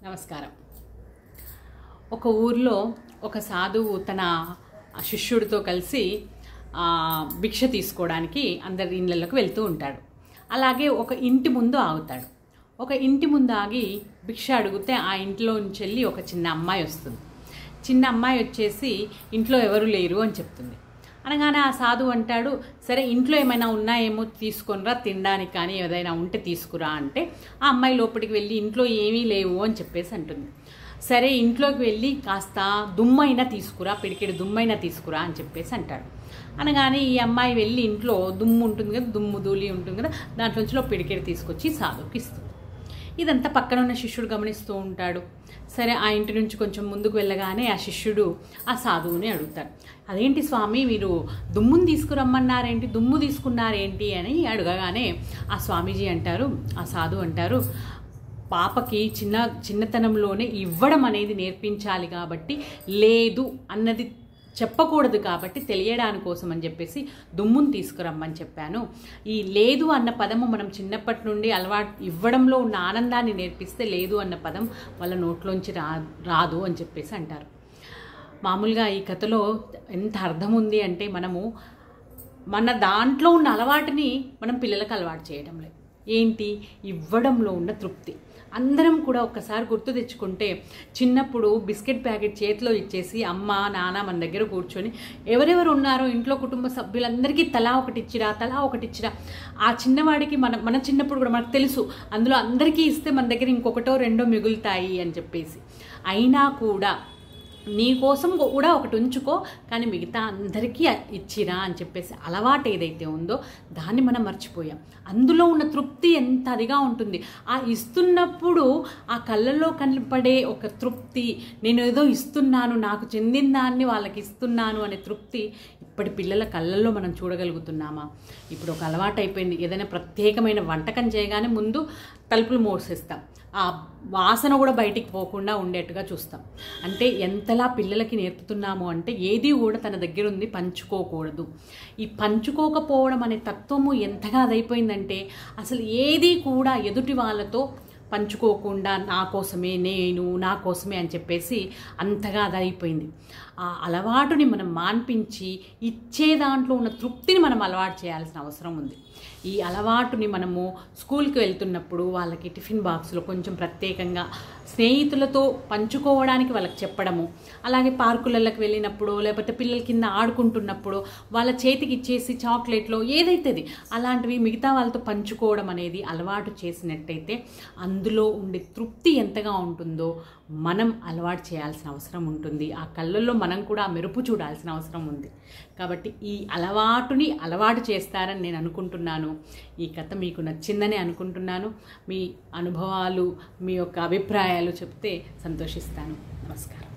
నమస్కారం. ఒక ఊర్లో ఒక సాధువు తన శిష్యుడితో కలిసి భిక్ష తీసుకోవడానికి అందరి ఇళ్ళకి వెళ్తూ ఉంటాడు. అలాగే ఒక ఇంటి ముందు ఆగుతాడు. ఒక ఇంటి ముందు ఆగి భిక్ష అడిగితే ఆ ఇంట్లో నుంచి వెళ్ళి ఒక చిన్న అమ్మాయి వస్తుంది. చిన్న అమ్మాయి వచ్చేసి ఇంట్లో ఎవరు లేరు అని చెప్తుంది. అనగానే ఆ సాధువు అంటాడు, సరే ఇంట్లో ఏమైనా ఉన్నాయేమో తీసుకొనిరా, తినడానికి కానీ ఏదైనా ఉంటే తీసుకురా అంటే ఆ అమ్మాయి లోపలికి వెళ్ళి ఇంట్లో ఏమీ లేవు అని చెప్పేసి అంటుంది. సరే ఇంట్లోకి వెళ్ళి కాస్త దుమ్మైనా తీసుకురా, పిడికెడు దుమ్మైనా తీసుకురా అని చెప్పేసి అంటాడు. అనగానే ఈ అమ్మాయి వెళ్ళి ఇంట్లో దుమ్ము ఉంటుంది కదా, దుమ్ము ధూళి ఉంటుంది కదా, దాంట్లోంచి పిడికెడు తీసుకొచ్చి సాధువుకి ఇస్తుంది. ఇదంతా పక్కన ఉన్న శిష్యుడు గమనిస్తూ ఉంటాడు. సరే ఆ ఇంటి నుంచి కొంచెం ముందుకు వెళ్ళగానే ఆ శిష్యుడు ఆ సాధువుని అడుగుతాడు, అదేంటి స్వామి మీరు దుమ్ముని తీసుకురమ్మన్నారేంటి, దుమ్ము తీసుకున్నారేంటి అని అడగగానే ఆ స్వామీజీ అంటారు, ఆ సాధువు అంటారు, పాపకి చిన్నతనంలోనే ఇవ్వడం అనేది నేర్పించాలి కాబట్టి, లేదు అన్నది చెప్పకూడదు కాబట్టి తెలియడాని కోసం అని చెప్పేసి దుమ్మును తీసుకురమ్మని చెప్పాను. ఈ లేదు అన్న పదము మనం చిన్నప్పటి నుండి అలవాటు ఇవ్వడంలో ఉన్న ఆనందాన్ని నేర్పిస్తే లేదు అన్న పదం వాళ్ళ నోట్లోంచి రాదు అని చెప్పేసి అంటారు. మామూలుగా ఈ కథలో ఎంత అర్థం ఉంది అంటే, మనము మన దాంట్లో ఉన్న అలవాటుని మనం పిల్లలకు అలవాటు చేయడం లేదు. ఏంటి? ఇవ్వడంలో ఉన్న తృప్తి. అందరం కూడా ఒక్కసారి గుర్తు తెచ్చుకుంటే, చిన్నప్పుడు బిస్కెట్ ప్యాకెట్ చేతిలో ఇచ్చేసి అమ్మ నాన్న మన దగ్గర కూర్చొని ఎవరెవరు ఉన్నారో ఇంట్లో కుటుంబ సభ్యులందరికీ తలా ఒకటి ఇచ్చిరా. ఆ చిన్నవాడికి మన చిన్నప్పుడు కూడా మనకు తెలుసు, అందులో అందరికీ ఇస్తే మన దగ్గర ఇంకొకటో రెండో మిగులుతాయి అని చెప్పేసి. అయినా కూడా నీ కోసం కూడా ఒకటి ఉంచుకో, కానీ మిగతా అందరికీ ఇచ్చిరా అని చెప్పేసి అలవాటు ఏదైతే ఉందో దాన్ని మనం మర్చిపోయాం. అందులో ఉన్న తృప్తి ఎంత అదిగా ఉంటుంది. ఆ ఇస్తున్నప్పుడు ఆ కళ్ళల్లో కనపడే ఒక తృప్తి, నేను ఏదో ఇస్తున్నాను, నాకు చెందిన దాన్ని వాళ్ళకి ఇస్తున్నాను అనే తృప్తి ఇప్పటి పిల్లల కళ్ళల్లో మనం చూడగలుగుతున్నామా? ఇప్పుడు ఒక అలవాటు అయిపోయింది, ఏదైనా ప్రత్యేకమైన వంటకం చేయగానే ముందు తలుపులు మూసేస్తాం, ఆ వాసన కూడా బయటికి పోకుండా ఉండేట్టుగా చూస్తాం. అంటే ఎంతలా పిల్లలకి నేర్పుతున్నాము అంటే, ఏది కూడా తన దగ్గర ఉంది పంచుకోకూడదు. ఈ పంచుకోకపోవడం అనే తత్వము ఎంతగా అదైపోయిందంటే, అసలు ఏది కూడా ఎదుటి వాళ్ళతో పంచుకోకుండా నా కోసమే అని చెప్పేసి అంతగా అదైపోయింది. ఆ అలవాటుని మనం మాన్పించి ఇచ్చే దాంట్లో ఉన్న తృప్తిని మనం అలవాటు చేయాల్సిన అవసరం ఉంది. ఈ అలవాటుని మనము స్కూల్కి వెళ్తున్నప్పుడు వాళ్ళకి టిఫిన్ బాక్స్లో కొంచెం ప్రత్యేకంగా స్నేహితులతో పంచుకోవడానికి వాళ్ళకి చెప్పడము, అలాగే పార్కులకి వెళ్ళినప్పుడు లేకపోతే పిల్లల కింద ఆడుకుంటున్నప్పుడు వాళ్ళ చేతికి ఇచ్చేసి చాక్లెట్లో ఏదైతుంది అలాంటివి మిగతా వాళ్ళతో పంచుకోవడం అనేది అలవాటు చేసినట్టయితే అందులో ఉండే తృప్తి ఎంతగా ఉంటుందో మనం అలవాటు చేయాల్సిన అవసరం ఉంటుంది. ఆ కళ్ళల్లో మనం కూడా ఆ మెరుపు చూడాల్సిన అవసరం ఉంది. కాబట్టి ఈ అలవాటుని అలవాటు చేస్తారని నేను అనుకుంటున్నాను. ఈ కథ మీకు నచ్చిందని అనుకుంటున్నాను. మీ అనుభవాలు, మీ యొక్క అభిప్రాయాలు చెప్తే సంతోషిస్తాను. నమస్కారం.